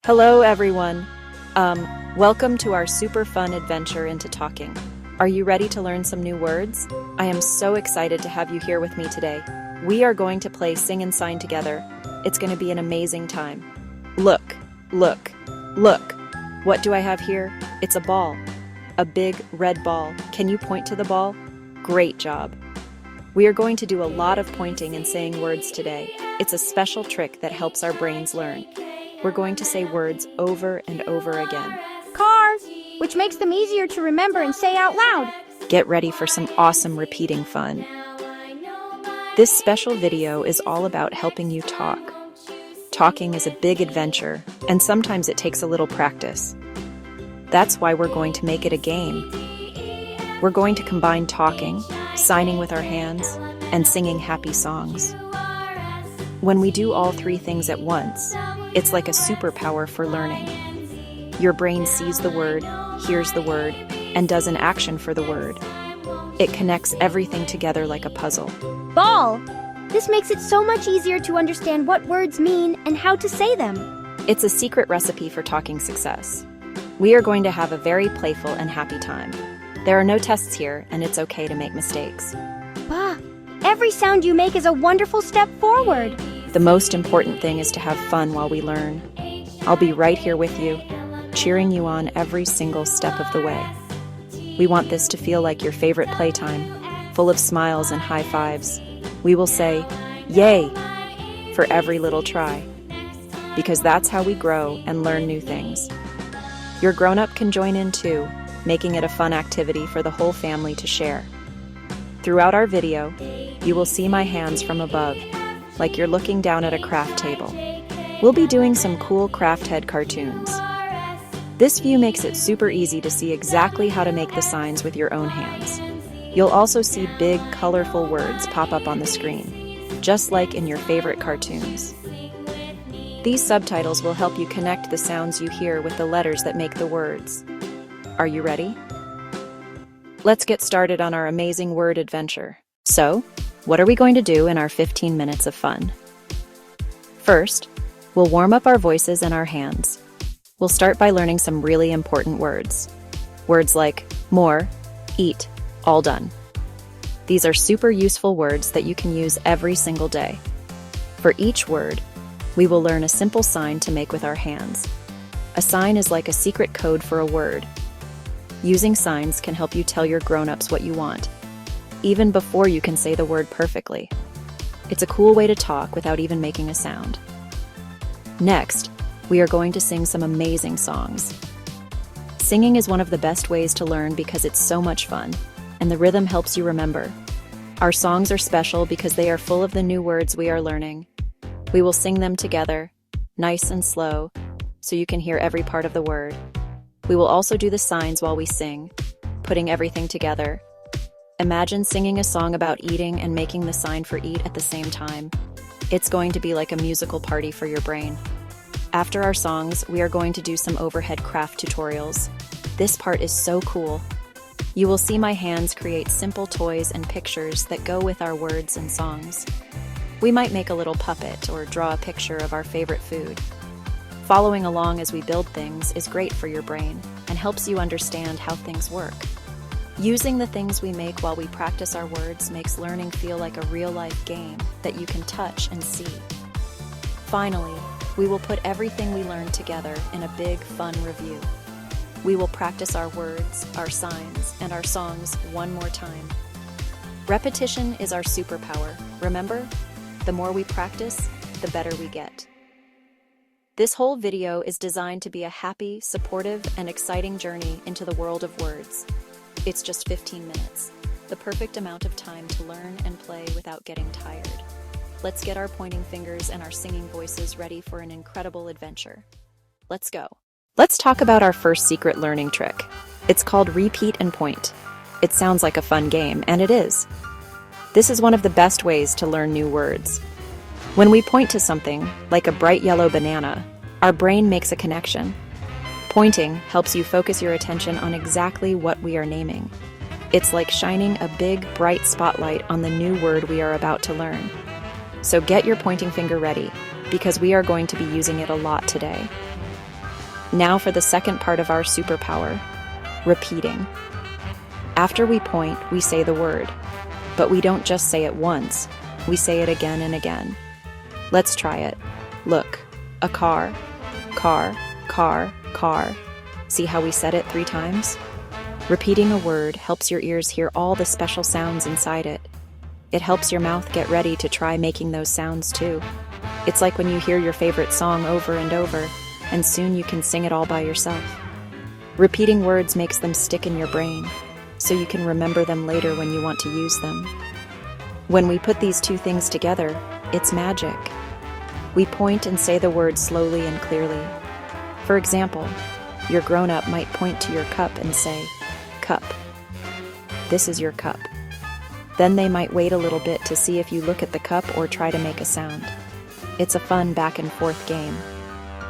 Hello, everyone. Welcome to our super fun adventure into talking. Are you ready to learn some new words? I am so excited to have you here with me today. We are going to play Sing and Sign together. It's going to be an amazing time. Look, look, look. What do I have here? It's a ball. A big red ball. Can you point to the ball? Great job. We are going to do a lot of pointing and saying words today. It's a special trick that helps our brains learn. We're going to say words over and over again. Car, which makes them easier to remember and say out loud. Get ready for some awesome repeating fun. This special video is all about helping you talk. Talking is a big adventure, and sometimes it takes a little practice. That's why we're going to make it a game. We're going to combine talking, signing with our hands, and singing happy songs. When we do all three things at once, it's like a superpower for learning. Your brain sees the word, hears the word, and does an action for the word. It connects everything together like a puzzle. Ball. This makes it so much easier to understand what words mean and how to say them. It's a secret recipe for talking success. We are going to have a very playful and happy time. There are no tests here, and it's okay to make mistakes. Bah, every sound you make is a wonderful step forward. The most important thing is to have fun while we learn. I'll be right here with you, cheering you on every single step of the way. We want this to feel like your favorite playtime, full of smiles and high fives. We will say, "Yay!" for every little try, because that's how we grow and learn new things. Your grown-up can join in too, making it a fun activity for the whole family to share. Throughout our video, you will see my hands from above, like you're looking down at a craft table. We'll be doing some cool craft head cartoons. This view makes it super easy to see exactly how to make the signs with your own hands. You'll also see big, colorful words pop up on the screen, just like in your favorite cartoons. These subtitles will help you connect the sounds you hear with the letters that make the words. Are you ready? Let's get started on our amazing word adventure. So, what are we going to do in our 15 minutes of fun? First, we'll warm up our voices and our hands. We'll start by learning some really important words. Words like more, eat, all done. These are super useful words that you can use every single day. For each word, we will learn a simple sign to make with our hands. A sign is like a secret code for a word. Using signs can help you tell your grown-ups what you want, even before you can say the word perfectly. It's a cool way to talk without even making a sound. Next, we are going to sing some amazing songs. Singing is one of the best ways to learn because it's so much fun, and the rhythm helps you remember. Our songs are special because they are full of the new words we are learning. We will sing them together, nice and slow, so you can hear every part of the word. We will also do the signs while we sing, putting everything together. Imagine singing a song about eating and making the sign for eat at the same time. It's going to be like a musical party for your brain. After our songs, we are going to do some overhead craft tutorials. This part is so cool. You will see my hands create simple toys and pictures that go with our words and songs. We might make a little puppet or draw a picture of our favorite food. Following along as we build things is great for your brain and helps you understand how things work. Using the things we make while we practice our words makes learning feel like a real-life game that you can touch and see. Finally, we will put everything we learned together in a big, fun review. We will practice our words, our signs, and our songs one more time. Repetition is our superpower, remember? The more we practice, the better we get. This whole video is designed to be a happy, supportive, and exciting journey into the world of words. It's just 15 minutes, the perfect amount of time to learn and play without getting tired. Let's get our pointing fingers and our singing voices ready for an incredible adventure. Let's go. Let's talk about our first secret learning trick. It's called repeat and point. It sounds like a fun game, and it is. This is one of the best ways to learn new words. When we point to something, like a bright yellow banana, our brain makes a connection. Pointing helps you focus your attention on exactly what we are naming. It's like shining a big, bright spotlight on the new word we are about to learn. So get your pointing finger ready, because we are going to be using it a lot today. Now for the second part of our superpower, repeating. After we point, we say the word. But we don't just say it once, we say it again and again. Let's try it. Look, a car, car, car, car. See how we said it 3 times? Repeating a word helps your ears hear all the special sounds inside it. It helps your mouth get ready to try making those sounds too. It's like when you hear your favorite song over and over, and soon you can sing it all by yourself. Repeating words makes them stick in your brain, so you can remember them later when you want to use them. When we put these 2 things together, it's magic. We point and say the word slowly and clearly. For example, your grown-up might point to your cup and say, "Cup. This is your cup." Then they might wait a little bit to see if you look at the cup or try to make a sound. It's a fun back and forth game.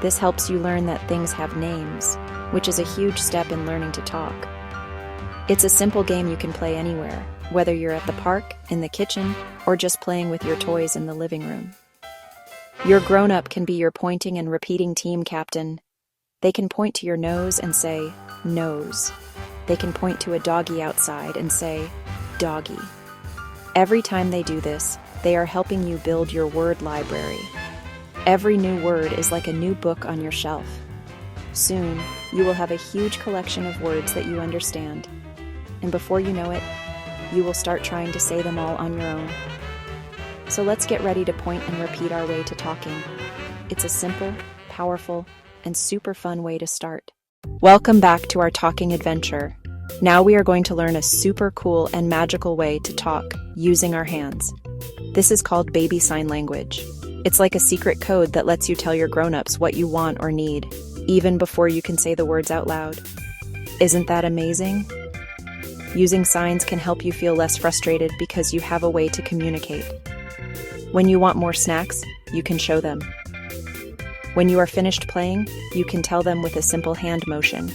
This helps you learn that things have names, which is a huge step in learning to talk. It's a simple game you can play anywhere, whether you're at the park, in the kitchen, or just playing with your toys in the living room. Your grown-up can be your pointing and repeating team captain. They can point to your nose and say, "Nose." They can point to a doggy outside and say, "Doggy." Every time they do this, they are helping you build your word library. Every new word is like a new book on your shelf. Soon, you will have a huge collection of words that you understand. And before you know it, you will start trying to say them all on your own. So let's get ready to point and repeat our way to talking. It's a simple, powerful, and super fun way to start. Welcome back to our talking adventure. Now we are going to learn a super cool and magical way to talk using our hands. This is called baby sign language. It's like a secret code that lets you tell your grown-ups what you want or need, even before you can say the words out loud. Isn't that amazing? Using signs can help you feel less frustrated because you have a way to communicate. When you want more snacks, you can show them. When you are finished playing, you can tell them with a simple hand motion.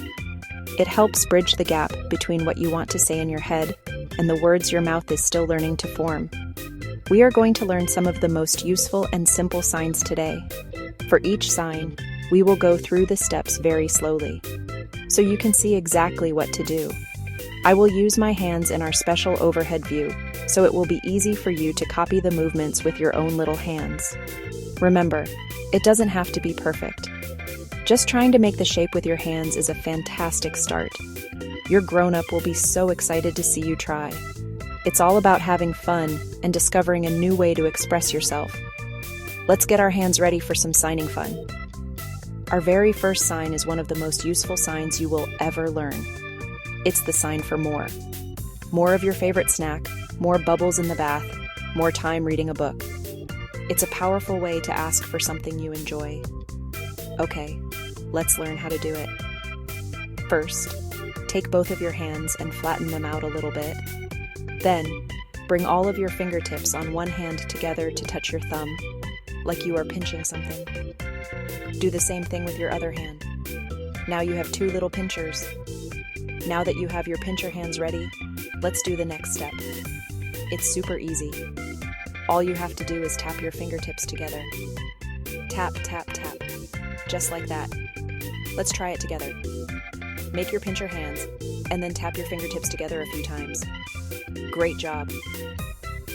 It helps bridge the gap between what you want to say in your head and the words your mouth is still learning to form. We are going to learn some of the most useful and simple signs today. For each sign, we will go through the steps very slowly, so you can see exactly what to do. I will use my hands in our special overhead view, so it will be easy for you to copy the movements with your own little hands. Remember, it doesn't have to be perfect. Just trying to make the shape with your hands is a fantastic start. Your grown-up will be so excited to see you try. It's all about having fun and discovering a new way to express yourself. Let's get our hands ready for some signing fun. Our very first sign is one of the most useful signs you will ever learn. It's the sign for more. More of your favorite snack, more bubbles in the bath, more time reading a book. It's a powerful way to ask for something you enjoy. Okay, let's learn how to do it. First, take both of your hands and flatten them out a little bit. Then, bring all of your fingertips on one hand together to touch your thumb, like you are pinching something. Do the same thing with your other hand. Now you have 2 little pinchers. Now that you have your pincher hands ready, let's do the next step. It's super easy. All you have to do is tap your fingertips together. Tap, tap, tap. Just like that. Let's try it together. Make your pincher hands, and then tap your fingertips together a few times. Great job.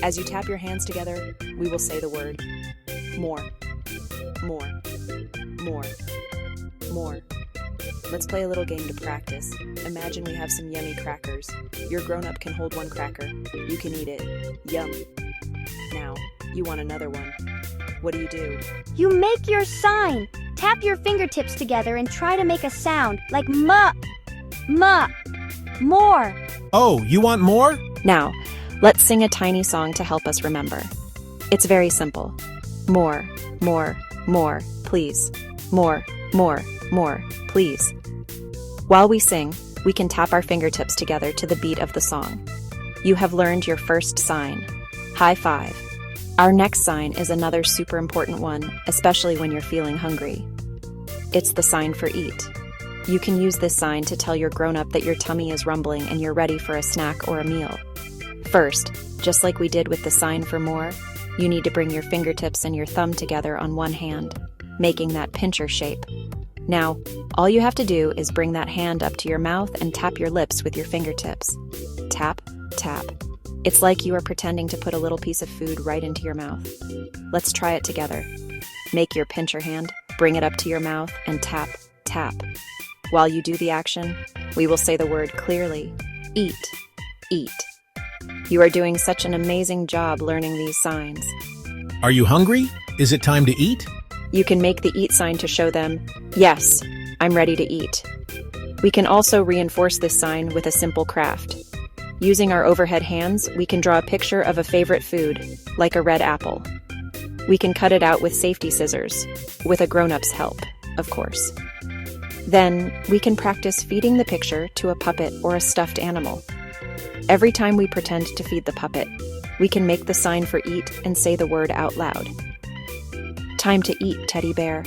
As you tap your hands together, we will say the word more, more, more, more. Let's play a little game to practice. Imagine we have some yummy crackers. Your grown-up can hold one cracker. You can eat it. Yum. Now, you want another one. What do? You make your sign. Tap your fingertips together and try to make a sound like muh, muh, more. Oh, you want more? Now, let's sing a tiny song to help us remember. It's very simple. More, more, more, please. More, more, more, please. While we sing, we can tap our fingertips together to the beat of the song. You have learned your first sign. High five. Our next sign is another super important one, especially when you're feeling hungry. It's the sign for eat. You can use this sign to tell your grown-up that your tummy is rumbling and you're ready for a snack or a meal. First, just like we did with the sign for more, you need to bring your fingertips and your thumb together on one hand, making that pincher shape. Now, all you have to do is bring that hand up to your mouth and tap your lips with your fingertips. Tap, tap. It's like you are pretending to put a little piece of food right into your mouth. Let's try it together. Make your pincher hand, bring it up to your mouth, and tap, tap. While you do the action, we will say the word clearly. Eat, eat. You are doing such an amazing job learning these signs. Are you hungry? Is it time to eat? You can make the eat sign to show them, yes, I'm ready to eat. We can also reinforce this sign with a simple craft. Using our overhead hands, we can draw a picture of a favorite food, like a red apple. We can cut it out with safety scissors, with a grown-up's help, of course. Then, we can practice feeding the picture to a puppet or a stuffed animal. Every time we pretend to feed the puppet, we can make the sign for eat and say the word out loud. Time to eat, teddy bear.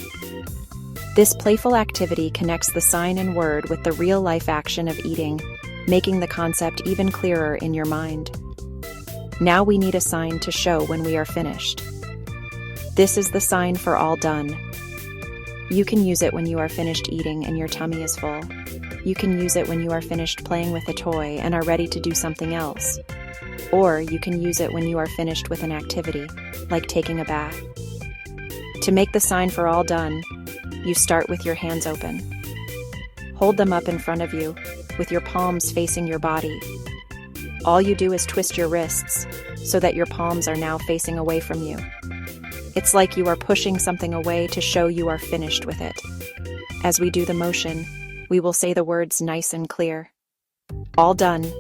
This playful activity connects the sign and word with the real-life action of eating, making the concept even clearer in your mind. Now we need a sign to show when we are finished. This is the sign for all done. You can use it when you are finished eating and your tummy is full. You can use it when you are finished playing with a toy and are ready to do something else. Or you can use it when you are finished with an activity, like taking a bath. To make the sign for all done, you start with your hands open. Hold them up in front of you, with your palms facing your body. All you do is twist your wrists, so that your palms are now facing away from you. It's like you are pushing something away to show you are finished with it. As we do the motion, we will say the words nice and clear. All done.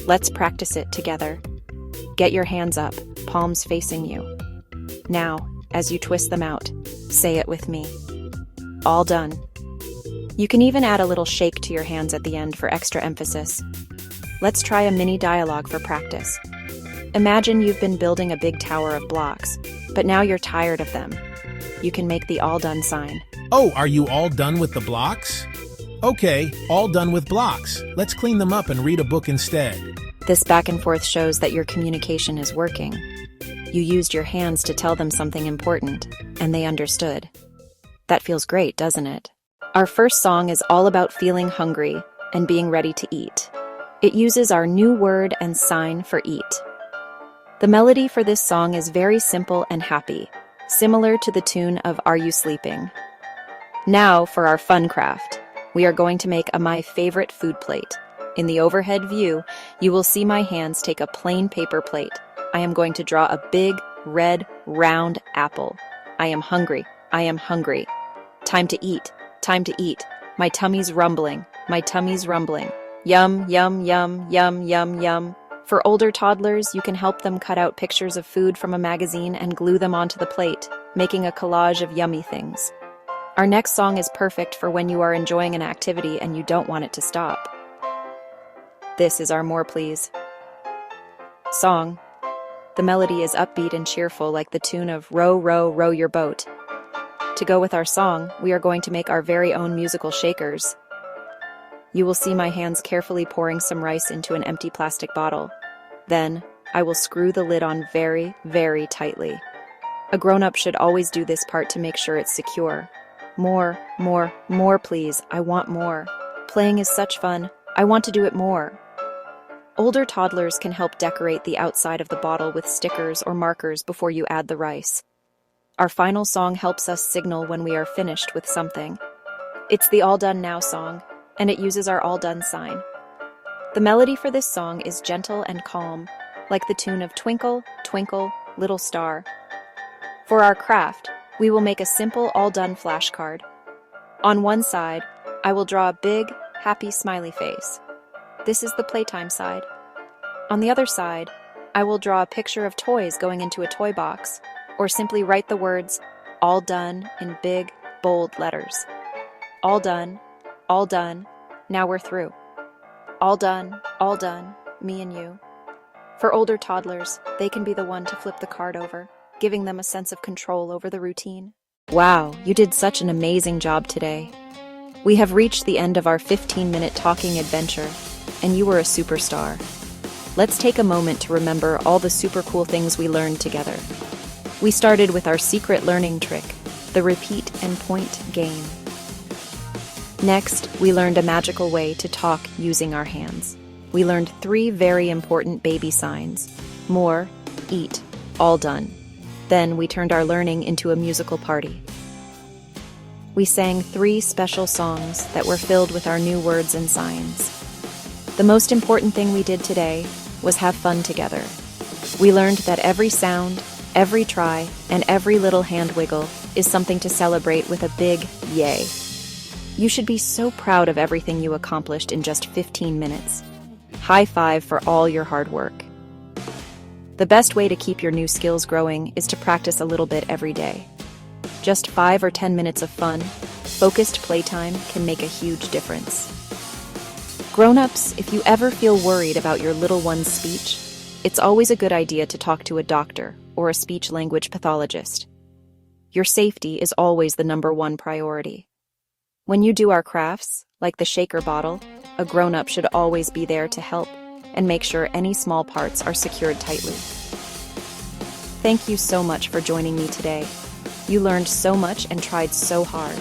Let's practice it together. Get your hands up, palms facing you. Now, as you twist them out, say it with me. All done. You can even add a little shake to your hands at the end for extra emphasis. Let's try a mini dialogue for practice. Imagine you've been building a big tower of blocks, but now you're tired of them. You can make the all done sign. Oh, are you all done with the blocks? Okay, all done with blocks. Let's clean them up and read a book instead. This back and forth shows that your communication is working. You used your hands to tell them something important, and they understood. That feels great, doesn't it? Our first song is all about feeling hungry and being ready to eat. It uses our new word and sign for eat. The melody for this song is very simple and happy, similar to the tune of Are You Sleeping? Now for our fun craft. We are going to make a my favorite food plate. In the overhead view, you will see my hands take a plain paper plate. I am going to draw a big, red, round apple. I am hungry. I am hungry. Time to eat. Time to eat. My tummy's rumbling. My tummy's rumbling. Yum, yum, yum, yum, yum, yum. For older toddlers, you can help them cut out pictures of food from a magazine and glue them onto the plate, making a collage of yummy things. Our next song is perfect for when you are enjoying an activity and you don't want it to stop. This is our More Please song. The melody is upbeat and cheerful like the tune of Row, Row, Row Your Boat. To go with our song, we are going to make our very own musical shakers. You will see my hands carefully pouring some rice into an empty plastic bottle. Then, I will screw the lid on very, very tightly. A grown-up should always do this part to make sure it's secure. More, more, more please, I want more. Playing is such fun, I want to do it more. Older toddlers can help decorate the outside of the bottle with stickers or markers before you add the rice. Our final song helps us signal when we are finished with something. It's the All Done Now song, and it uses our all done sign. The melody for this song is gentle and calm, like the tune of Twinkle, Twinkle, Little Star. For our craft, we will make a simple all done flashcard. On one side, I will draw a big, happy smiley face. This is the playtime side. On the other side, I will draw a picture of toys going into a toy box, or simply write the words, all done, in big, bold letters. All done, now we're through. All done, me and you. For older toddlers, they can be the one to flip the card over, giving them a sense of control over the routine. Wow, you did such an amazing job today. We have reached the end of our 15-minute talking adventure, and you were a superstar. Let's take a moment to remember all the super cool things we learned together. We started with our secret learning trick, the repeat and point game. Next, we learned a magical way to talk using our hands. We learned 3 very important baby signs: more, eat, all done. Then we turned our learning into a musical party. We sang 3 special songs that were filled with our new words and signs. The most important thing we did today was have fun together. We learned that every sound, every try, and every little hand wiggle is something to celebrate with a big yay. You should be so proud of everything you accomplished in just 15 minutes. High five for all your hard work. The best way to keep your new skills growing is to practice a little bit every day. Just 5 or 10 minutes of fun, focused playtime can make a huge difference. Grown-ups, if you ever feel worried about your little one's speech, it's always a good idea to talk to a doctor or a speech-language pathologist. Your safety is always the #1 priority. When you do our crafts, like the shaker bottle, a grown-up should always be there to help and make sure any small parts are secured tightly. Thank you so much for joining me today. You learned so much and tried so hard.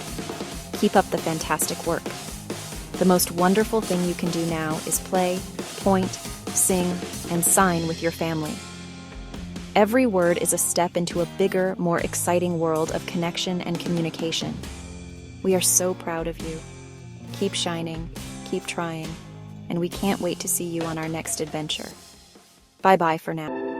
Keep up the fantastic work. The most wonderful thing you can do now is play, point, sing, and sign with your family. Every word is a step into a bigger, more exciting world of connection and communication. We are so proud of you. Keep shining, keep trying, and we can't wait to see you on our next adventure. Bye-bye for now.